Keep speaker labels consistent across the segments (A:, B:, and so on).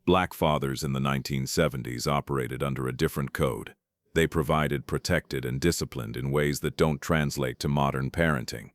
A: Black fathers in the 1970s operated under a different code. They provided, protected, and disciplined in ways that don't translate to modern parenting.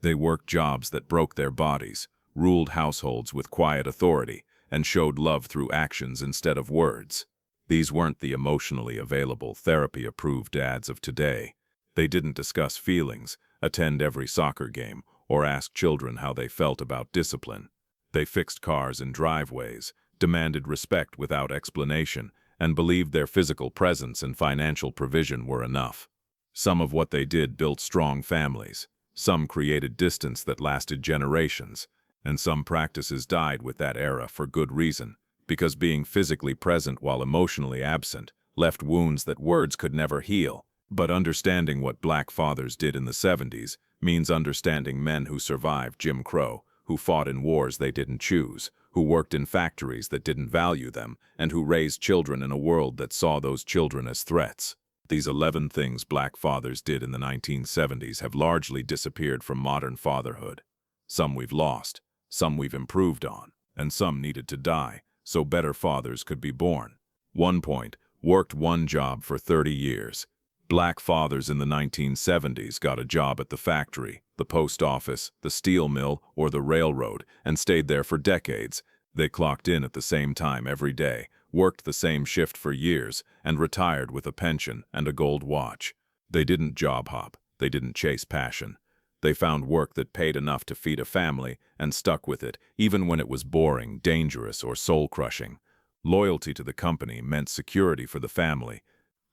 A: They worked jobs that broke their bodies, ruled households with quiet authority, and showed love through actions instead of words. These weren't the emotionally available, therapy-approved dads of today. They didn't discuss feelings, attend every soccer game, or ask children how they felt about discipline. They fixed cars in driveways, demanded respect without explanation, and believed their physical presence and financial provision were enough. Some of what they did built strong families. Some created distance that lasted generations, and some practices died with that era for good reason, because being physically present while emotionally absent left wounds that words could never heal. But understanding what Black fathers did in the 70s means understanding men who survived Jim Crow, who fought in wars they didn't choose, who worked in factories that didn't value them, and who raised children in a world that saw those children as threats. These 11 things Black fathers did in the 1970s have largely disappeared from modern fatherhood. Some we've lost, some we've improved on, and some needed to die so better fathers could be born. 1 point, worked one job for 30 years. Black fathers in the 1970s got a job at the factory, the post office, the steel mill, or the railroad, and stayed there for decades. They clocked in at the same time every day, worked the same shift for years, and retired with a pension and a gold watch. They didn't job hop. They didn't chase passion. They found work that paid enough to feed a family and stuck with it, even when it was boring, dangerous, or soul-crushing. Loyalty to the company meant security for the family.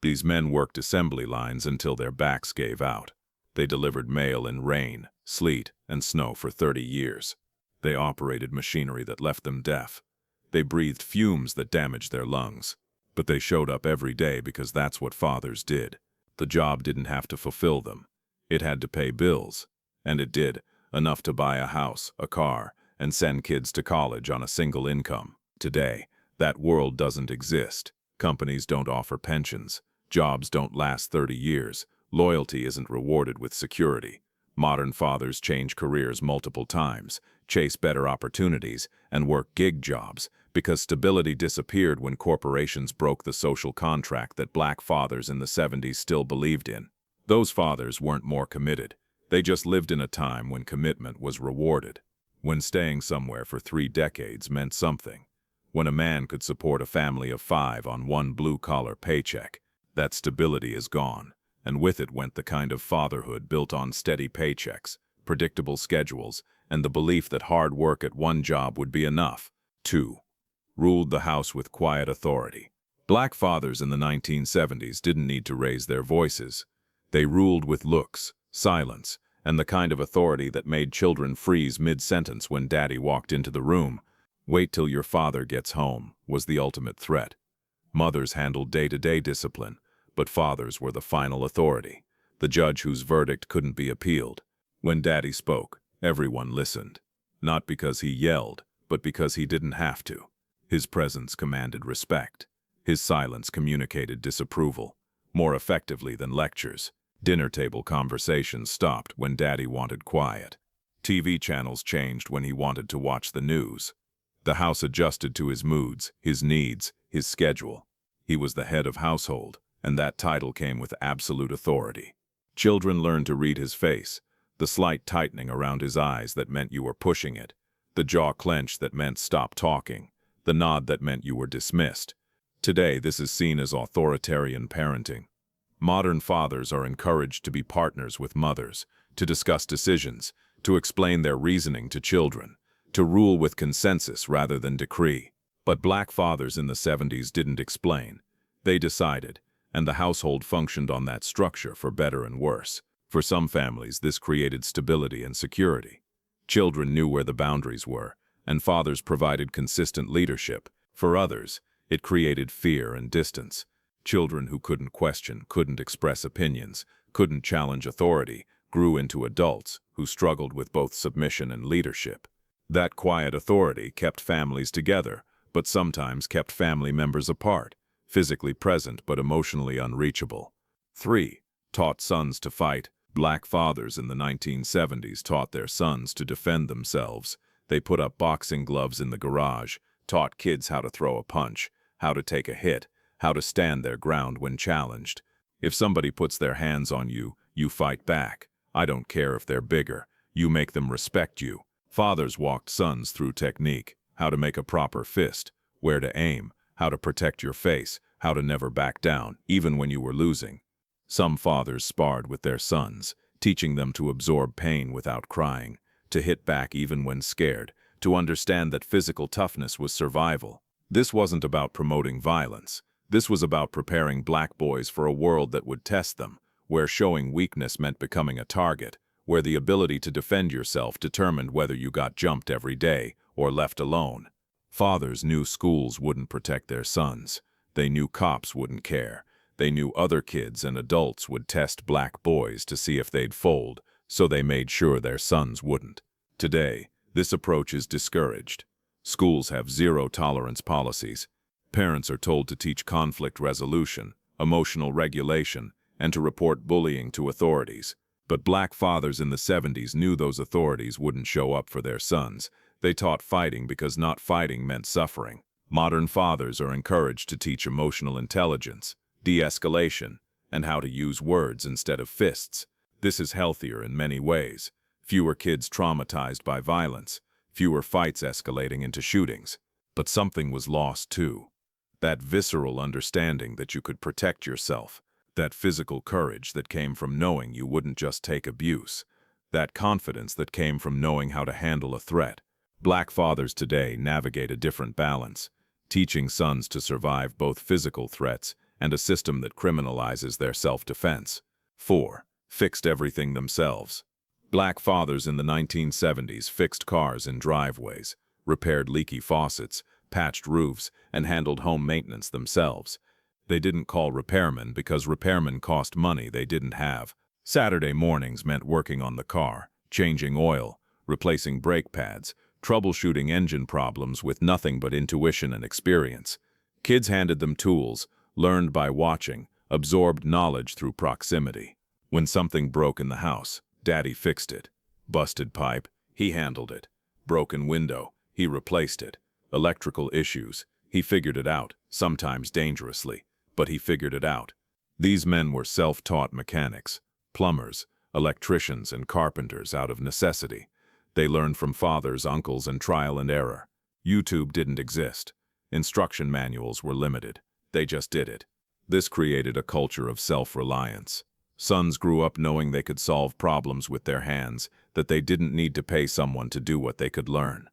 A: These men worked assembly lines until their backs gave out. They delivered mail in rain, sleet, and snow for 30 years. They operated machinery that left them deaf. They breathed fumes that damaged their lungs. But they showed up every day because that's what fathers did. The job didn't have to fulfill them. It had to pay bills. And it did, enough to buy a house, a car, and send kids to college on a single income. Today, that world doesn't exist. Companies don't offer pensions. Jobs don't last 30 years. Loyalty isn't rewarded with security. Modern fathers change careers multiple times, chase better opportunities, and work gig jobs because stability disappeared when corporations broke the social contract that Black fathers in the 70s still believed in. Those fathers weren't more committed. They just lived in a time when commitment was rewarded, when staying somewhere for 3 decades meant something, when a man could support a family of 5 on one blue-collar paycheck. That stability is gone, and with it went the kind of fatherhood built on steady paychecks, predictable schedules, and the belief that hard work at one job would be enough. 2. Ruled the house with quiet authority. Black fathers in the 1970s didn't need to raise their voices. They ruled with looks, silence, and the kind of authority that made children freeze mid-sentence when daddy walked into the room. "Wait till your father gets home," was the ultimate threat. Mothers handled day-to-day discipline, but fathers were the final authority, the judge whose verdict couldn't be appealed. When daddy spoke, everyone listened. Not because he yelled, but because he didn't have to. His presence commanded respect. His silence communicated disapproval, more effectively than lectures. Dinner table conversations stopped when daddy wanted quiet. TV channels changed when he wanted to watch the news. The house adjusted to his moods, his needs, his schedule. He was the head of household, and that title came with absolute authority. Children learned to read his face, the slight tightening around his eyes that meant you were pushing it, the jaw clench that meant stop talking, the nod that meant you were dismissed. Today, this is seen as authoritarian parenting. Modern fathers are encouraged to be partners with mothers, to discuss decisions, to explain their reasoning to children, to rule with consensus rather than decree. But Black fathers in the 70s didn't explain. They decided, and the household functioned on that structure for better and worse. For some families, this created stability and security. Children knew where the boundaries were, and fathers provided consistent leadership. For others, it created fear and distance. Children who couldn't question, couldn't express opinions, couldn't challenge authority, grew into adults who struggled with both submission and leadership. That quiet authority kept families together, but sometimes kept family members apart, physically present but emotionally unreachable. 3. Taught sons to fight. Black fathers in the 1970s taught their sons to defend themselves. They put up boxing gloves in the garage, taught kids how to throw a punch, how to take a hit, how to stand their ground when challenged. If somebody puts their hands on you, you fight back. I don't care if they're bigger. You make them respect you. Fathers walked sons through technique, how to make a proper fist, where to aim, how to protect your face, how to never back down, even when you were losing. Some fathers sparred with their sons, teaching them to absorb pain without crying, to hit back even when scared, to understand that physical toughness was survival. This wasn't about promoting violence. This was about preparing black boys for a world that would test them, where showing weakness meant becoming a target, where the ability to defend yourself determined whether you got jumped every day or left alone. Fathers knew schools wouldn't protect their sons. They knew cops wouldn't care. They knew other kids and adults would test black boys to see if they'd fold, so they made sure their sons wouldn't. Today, this approach is discouraged. Schools have zero-tolerance policies. Parents are told to teach conflict resolution, emotional regulation, and to report bullying to authorities. But black fathers in the 70s knew those authorities wouldn't show up for their sons. They taught fighting because not fighting meant suffering. Modern fathers are encouraged to teach emotional intelligence, de-escalation, and how to use words instead of fists. This is healthier in many ways. Fewer kids traumatized by violence, fewer fights escalating into shootings. But something was lost too. That visceral understanding that you could protect yourself, that physical courage that came from knowing you wouldn't just take abuse, that confidence that came from knowing how to handle a threat. Black fathers today navigate a different balance, teaching sons to survive both physical threats and a system that criminalizes their self-defense. 4. Fixed everything themselves. Black fathers in the 1970s fixed cars in driveways, repaired leaky faucets, patched roofs, and handled home maintenance themselves. They didn't call repairmen because repairmen cost money they didn't have. Saturday mornings meant working on the car, changing oil, replacing brake pads, troubleshooting engine problems with nothing but intuition and experience. Kids handed them tools, learned by watching, absorbed knowledge through proximity. When something broke in the house, Daddy fixed it. Busted pipe, he handled it. Broken window, he replaced it. Electrical issues, he figured it out, sometimes dangerously, but he figured it out. These men were self-taught mechanics, plumbers, electricians, and carpenters out of necessity. They learned from fathers, uncles, and trial and error. YouTube didn't exist. Instruction manuals were limited. They just did it. This created a culture of self-reliance. Sons grew up knowing they could solve problems with their hands, that they didn't need to pay someone to do what they could learn.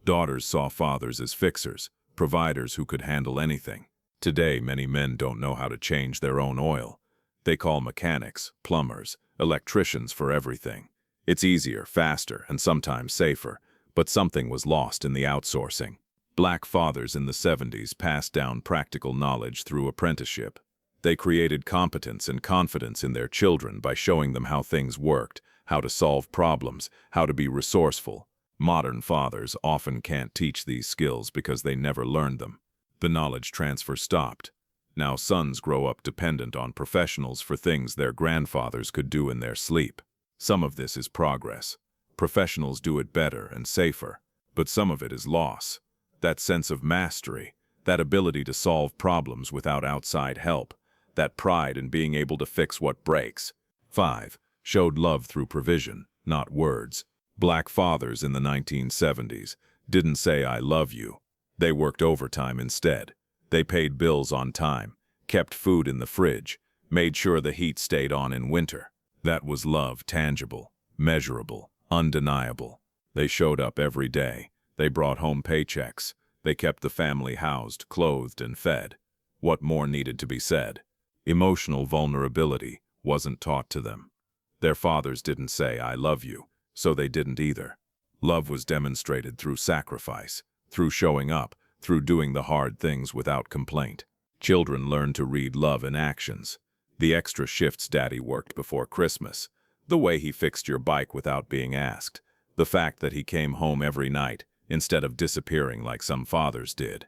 A: Daughters saw fathers as fixers, providers who could handle anything. Today, many men don't know how to change their own oil. They call mechanics, plumbers, electricians for everything. It's easier, faster, and sometimes safer, but something was lost in the outsourcing. Black fathers in the 70s passed down practical knowledge through apprenticeship. They created competence and confidence in their children by showing them how things worked, how to solve problems, how to be resourceful. Modern fathers often can't teach these skills because they never learned them. The knowledge transfer stopped. Now sons grow up dependent on professionals for things their grandfathers could do in their sleep. Some of this is progress. Professionals do it better and safer, but some of it is loss. That sense of mastery, that ability to solve problems without outside help, that pride in being able to fix what breaks. 5. Showed love through provision, not words. Black fathers in the 1970s didn't say "I love you." They worked overtime instead. They paid bills on time, kept food in the fridge, made sure the heat stayed on in winter. That was love, tangible, measurable, undeniable. They showed up every day. They brought home paychecks. They kept the family housed, clothed, and fed. What more needed to be said? Emotional vulnerability wasn't taught to them. Their fathers didn't say "I love you," so they didn't either. Love was demonstrated through sacrifice, through showing up, through doing the hard things without complaint. Children learned to read love in actions. The extra shifts Daddy worked before Christmas, the way he fixed your bike without being asked, the fact that he came home every night instead of disappearing like some fathers did.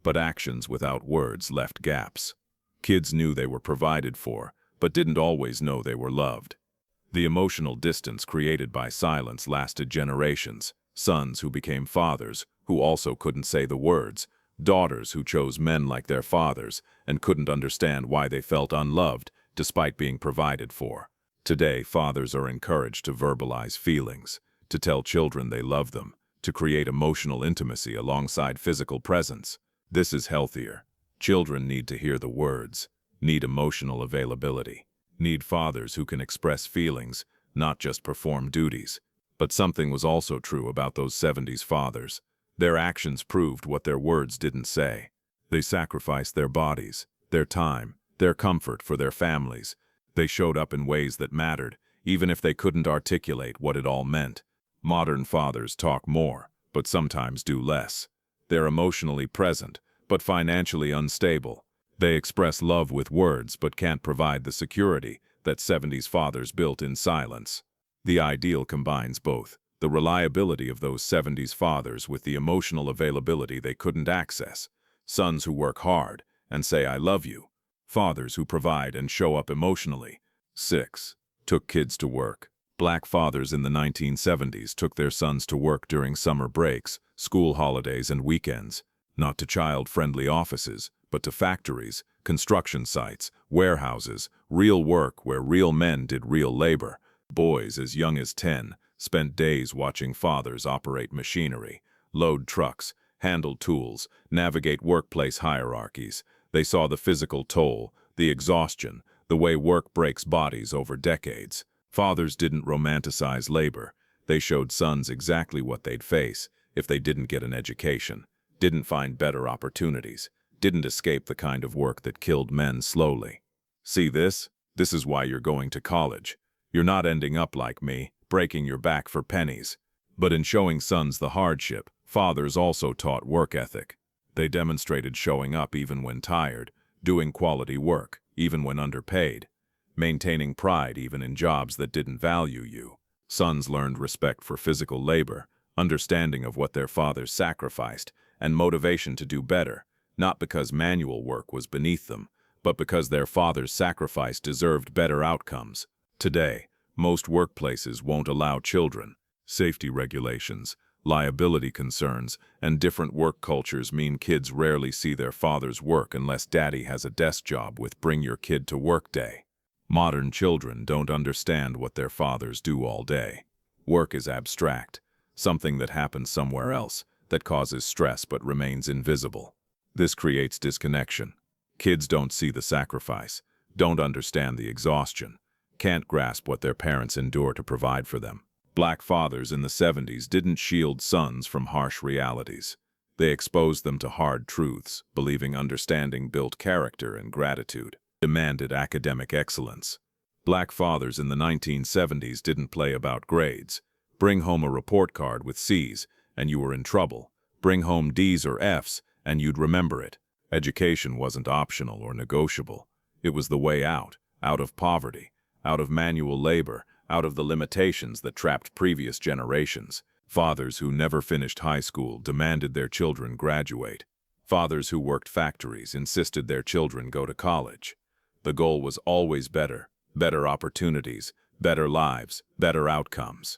A: But actions without words left gaps. Kids knew they were provided for, but didn't always know they were loved. The emotional distance created by silence lasted generations. Sons who became fathers, who also couldn't say the words, daughters who chose men like their fathers and couldn't understand why they felt unloved despite being provided for. Today, fathers are encouraged to verbalize feelings, to tell children they love them, to create emotional intimacy alongside physical presence. This is healthier. Children need to hear the words, need emotional availability, need fathers who can express feelings, not just perform duties. But something was also true about those 70s fathers. Their actions proved what their words didn't say. They sacrificed their bodies, their time, their comfort for their families. They showed up in ways that mattered, even if they couldn't articulate what it all meant. Modern fathers talk more, but sometimes do less. They're emotionally present, but financially unstable. They express love with words but can't provide the security that 70s fathers built in silence. The ideal combines both, the reliability of those 70s fathers with the emotional availability they couldn't access. Sons who work hard and say "I love you." Fathers who provide and show up emotionally. 6. Took kids to work. Black fathers in the 1970s took their sons to work during summer breaks, school holidays, and weekends. Not to child-friendly offices, but to factories, construction sites, warehouses, real work where real men did real labor. Boys as young as 10 spent days watching fathers operate machinery, load trucks, handle tools, navigate workplace hierarchies. They saw the physical toll, the exhaustion, the way work breaks bodies over decades. Fathers didn't romanticize labor. They showed sons exactly what they'd face if they didn't get an education, didn't find better opportunities, didn't escape the kind of work that killed men slowly. See this? This is why you're going to college. You're not ending up like me, breaking your back for pennies. But in showing sons the hardship, fathers also taught work ethic. They demonstrated showing up even when tired, doing quality work, even when underpaid, maintaining pride even in jobs that didn't value you. Sons learned respect for physical labor, understanding of what their fathers sacrificed, and motivation to do better, not because manual work was beneath them, but because their father's sacrifice deserved better outcomes. Today, most workplaces won't allow children. Safety regulations, liability concerns, and different work cultures mean kids rarely see their fathers work unless daddy has a desk job with bring your kid to work day. Modern children don't understand what their fathers do all day. Work is abstract, something that happens somewhere else, that causes stress but remains invisible. This creates disconnection. Kids don't see the sacrifice, don't understand the exhaustion, can't grasp what their parents endure to provide for them. Black fathers in the 70s didn't shield sons from harsh realities. They exposed them to hard truths, believing understanding built character and gratitude, demanded academic excellence. Black fathers in the 1970s didn't play about grades. Bring home a report card with C's, and you were in trouble. Bring home D's or F's, and you'd remember it. Education wasn't optional or negotiable. It was the way out of poverty, out of manual labor, out of the limitations that trapped previous generations. Fathers who never finished high school demanded their children graduate. Fathers who worked factories insisted their children go to college. The goal was always better, better opportunities, better lives, better outcomes.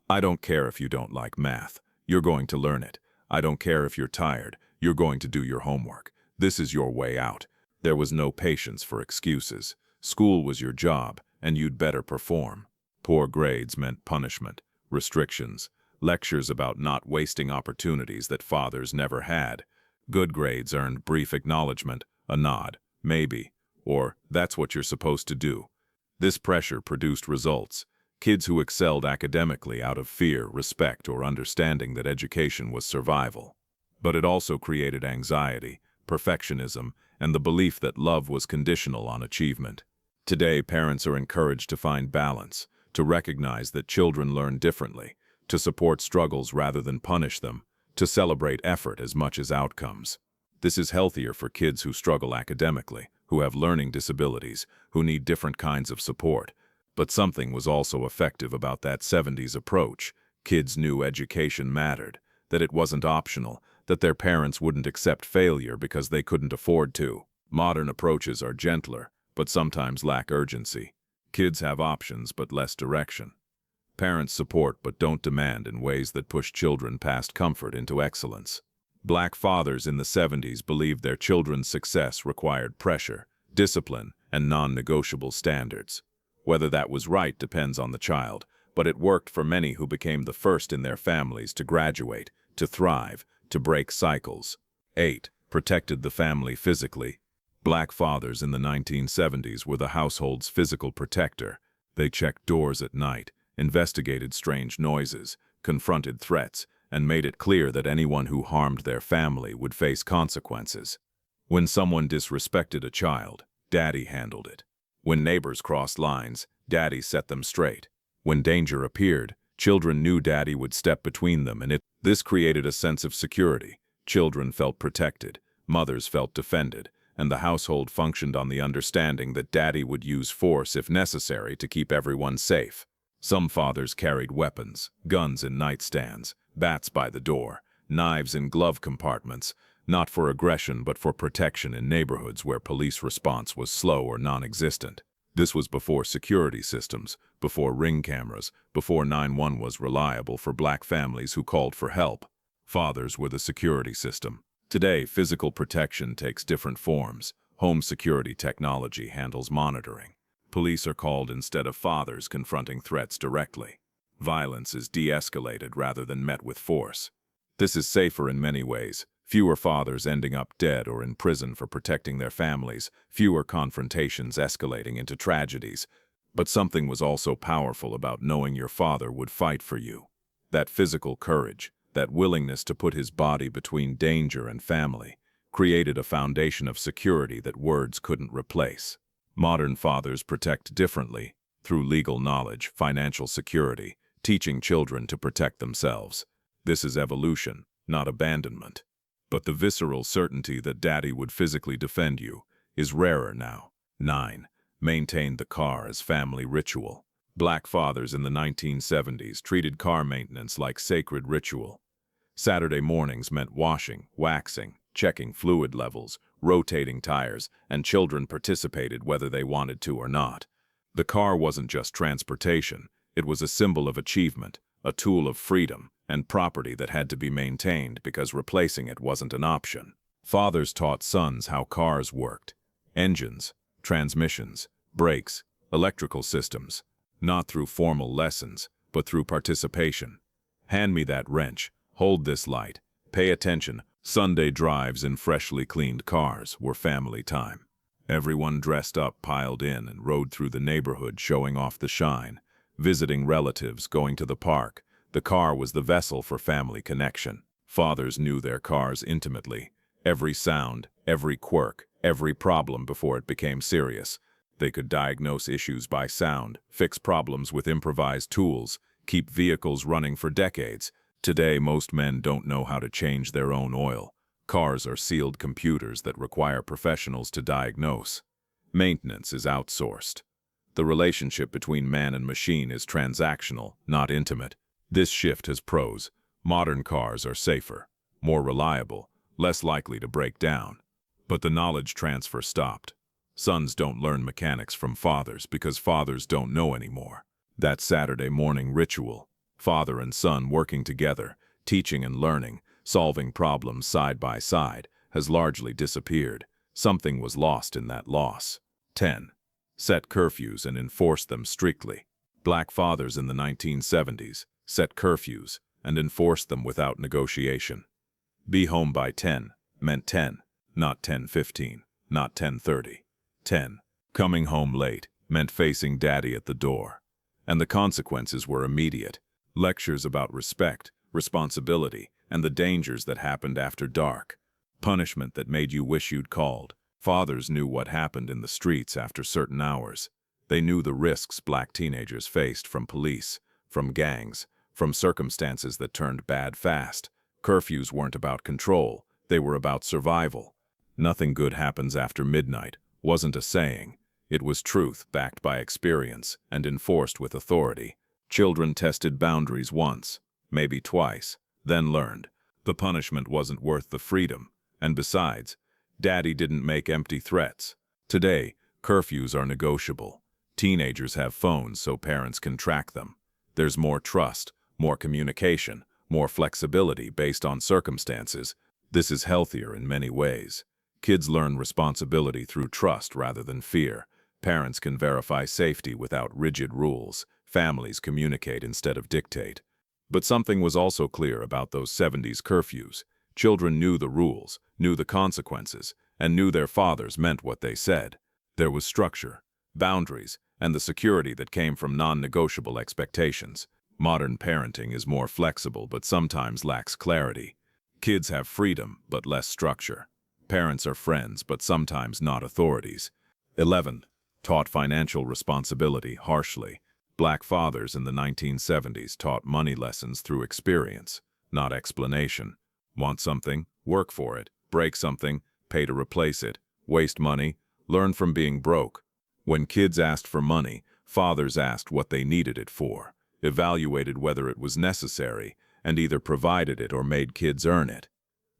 A: I don't care if you don't like math. You're going to learn it. I don't care if you're tired. You're going to do your homework. This is your way out. There was no patience for excuses. School was your job, and you'd better perform. Poor grades meant punishment, restrictions, lectures about not wasting opportunities that fathers never had. Good grades earned brief acknowledgement, a nod, maybe, or that's what you're supposed to do. This pressure produced results. Kids who excelled academically out of fear, respect, or understanding that education was survival. But it also created anxiety, perfectionism, and the belief that love was conditional on achievement. Today, parents are encouraged to find balance, to recognize that children learn differently, to support struggles rather than punish them, to celebrate effort as much as outcomes. This is healthier for kids who struggle academically, who have learning disabilities, who need different kinds of support. But something was also effective about that 70s approach. Kids knew education mattered, that it wasn't optional, that their parents wouldn't accept failure because they couldn't afford to. Modern approaches are gentler, but sometimes lack urgency. Kids have options but less direction. Parents support but don't demand in ways that push children past comfort into excellence. Black fathers in the 70s believed their children's success required pressure, discipline, and non-negotiable standards. Whether that was right depends on the child, but it worked for many who became the first in their families to graduate, to thrive, to break cycles. 8. Protected the family physically. Black fathers in the 1970s were the household's physical protector. They checked doors at night, investigated strange noises, confronted threats, and made it clear that anyone who harmed their family would face consequences. When someone disrespected a child, Daddy handled it. When neighbors crossed lines, Daddy set them straight. When danger appeared, children knew Daddy would step between them, and this created a sense of security. Children felt protected, mothers felt defended, and the household functioned on the understanding that Daddy would use force if necessary to keep everyone safe. Some fathers carried weapons, guns in nightstands, bats by the door, knives in glove compartments, not for aggression but for protection in neighborhoods where police response was slow or non-existent. This was before security systems, before ring cameras, before 911 was reliable for black families who called for help. Fathers were the security system. Today, physical protection takes different forms. Home security technology handles monitoring. Police are called instead of fathers confronting threats directly. Violence is de-escalated rather than met with force. This is safer in many ways. Fewer fathers ending up dead or in prison for protecting their families, fewer confrontations escalating into tragedies. But something was also powerful about knowing your father would fight for you. That physical courage, that willingness to put his body between danger and family, created a foundation of security that words couldn't replace. Modern fathers protect differently, through legal knowledge, financial security, teaching children to protect themselves. This is evolution, not abandonment. But the visceral certainty that Daddy would physically defend you is rarer now. 9. Maintained the car as family ritual. Black fathers in the 1970s treated car maintenance like sacred ritual. Saturday mornings meant washing, waxing, checking fluid levels, rotating tires, and children participated whether they wanted to or not. The car wasn't just transportation, it was a symbol of achievement, a tool of freedom, and property that had to be maintained because replacing it wasn't an option. Fathers taught sons how cars worked. Engines, transmissions, brakes, electrical systems. Not through formal lessons, but through participation. Hand me that wrench, hold this light, pay attention. Sunday drives in freshly cleaned cars were family time. Everyone dressed up piled in and rode through the neighborhood showing off the shine, visiting relatives, going to the park. The car was the vessel for family connection. Fathers knew their cars intimately. Every sound, every quirk, every problem before it became serious. They could diagnose issues by sound, fix problems with improvised tools, keep vehicles running for decades. Today, most men don't know how to change their own oil. Cars are sealed computers that require professionals to diagnose. Maintenance is outsourced. The relationship between man and machine is transactional, not intimate. This shift has pros. Modern cars are safer, more reliable, less likely to break down. But the knowledge transfer stopped. Sons don't learn mechanics from fathers because fathers don't know anymore. That Saturday morning ritual, father and son working together, teaching and learning, solving problems side by side, has largely disappeared. Something was lost in that loss. 10. Set curfews and enforce them strictly. Black fathers in the 1970s set curfews and enforced them without negotiation. Be home by 10 meant 10, not 10:15, not 10:30. 10. Coming home late meant facing Daddy at the door. And the consequences were immediate. Lectures about respect, responsibility, and the dangers that happened after dark. Punishment that made you wish you'd called. Fathers knew what happened in the streets after certain hours. They knew the risks black teenagers faced from police, from gangs, from circumstances that turned bad fast. Curfews weren't about control, they were about survival. Nothing good happens after midnight wasn't a saying. It was truth backed by experience and enforced with authority. Children tested boundaries once, maybe twice, then learned. The punishment wasn't worth the freedom. And besides, Daddy didn't make empty threats. Today, curfews are negotiable. Teenagers have phones so parents can track them. There's more trust, more communication, more flexibility based on circumstances. This is healthier in many ways. Kids learn responsibility through trust rather than fear. Parents can verify safety without rigid rules. Families communicate instead of dictate. But something was also clear about those 70s curfews. Children knew the rules, knew the consequences, and knew their fathers meant what they said. There was structure, boundaries, and the security that came from non-negotiable expectations. Modern parenting is more flexible but sometimes lacks clarity. Kids have freedom but less structure. Parents are friends but sometimes not authorities. 11. Taught financial responsibility harshly. Black fathers in the 1970s taught money lessons through experience, not explanation. Want something? Work for it. Break something? Pay to replace it. Waste money? Learn from being broke. When kids asked for money, fathers asked what they needed it for, evaluated whether it was necessary, and either provided it or made kids earn it.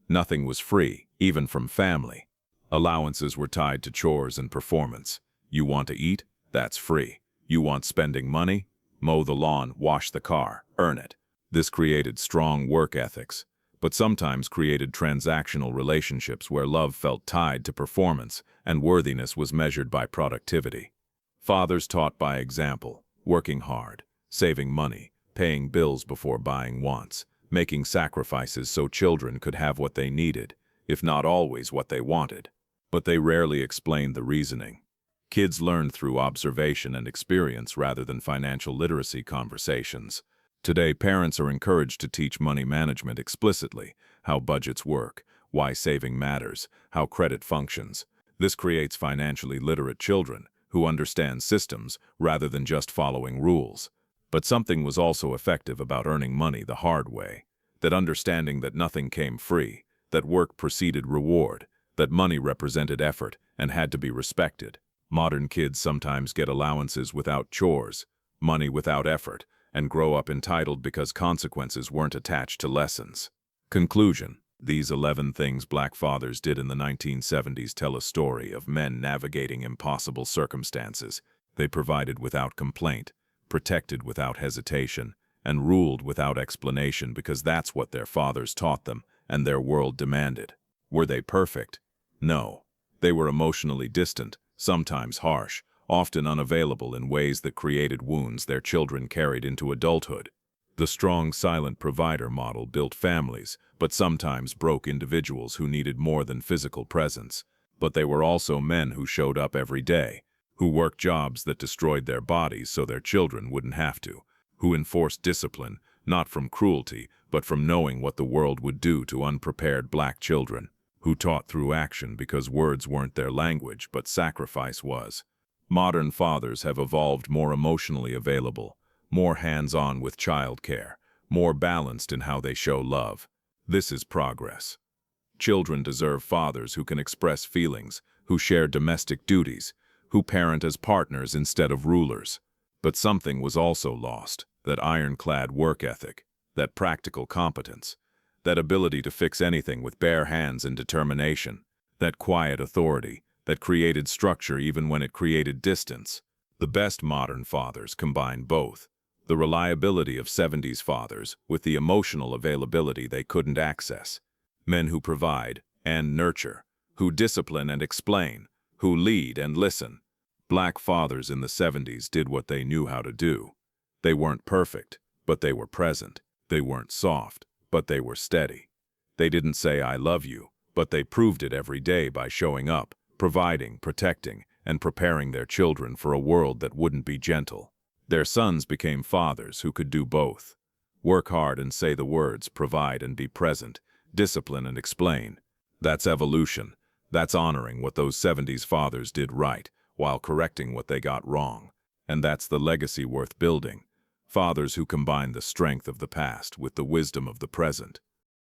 A: Nothing was free, even from family. Allowances were tied to chores and performance. You want to eat? That's free. You want spending money? Mow the lawn, wash the car, earn it. This created strong work ethics, but sometimes created transactional relationships where love felt tied to performance and worthiness was measured by productivity. Fathers taught by example, working hard, saving money, paying bills before buying wants, making sacrifices so children could have what they needed, if not always what they wanted. But they rarely explained the reasoning. Kids learned through observation and experience rather than financial literacy conversations. Today, parents are encouraged to teach money management explicitly, how budgets work, why saving matters, how credit functions. This creates financially literate children who understand systems rather than just following rules. But something was also effective about earning money the hard way, that understanding that nothing came free, that work preceded reward, that money represented effort and had to be respected. Modern kids sometimes get allowances without chores, money without effort, and grow up entitled because consequences weren't attached to lessons. Conclusion: these 11 things Black fathers did in the 1970s tell a story of men navigating impossible circumstances. They provided without complaint, protected without hesitation, and ruled without explanation because that's what their fathers taught them and their world demanded. Were they perfect? No. They were emotionally distant, sometimes harsh, often unavailable in ways that created wounds their children carried into adulthood. The strong, silent provider model built families, but sometimes broke individuals who needed more than physical presence. But they were also men who showed up every day, who worked jobs that destroyed their bodies so their children wouldn't have to, who enforced discipline, not from cruelty, but from knowing what the world would do to unprepared Black children, who taught through action because words weren't their language, but sacrifice was. Modern fathers have evolved more emotionally available, more hands-on with childcare, more balanced in how they show love. This is progress. Children deserve fathers who can express feelings, who share domestic duties, who parent as partners instead of rulers. But something was also lost, that ironclad work ethic, that practical competence, that ability to fix anything with bare hands and determination, that quiet authority that created structure even when it created distance. The best modern fathers combine both, the reliability of 70s fathers with the emotional availability they couldn't access. Men who provide and nurture, who discipline and explain, who lead and listen. Black fathers in the 70s did what they knew how to do. They weren't perfect, but they were present. They weren't soft, but they were steady. They didn't say "I love you," but they proved it every day by showing up, providing, protecting, and preparing their children for a world that wouldn't be gentle. Their sons became fathers who could do both. Work hard and say the words, provide and be present, discipline and explain. That's evolution. That's honoring what those 70s fathers did right, while correcting what they got wrong. And that's the legacy worth building. Fathers who combine the strength of the past with the wisdom of the present.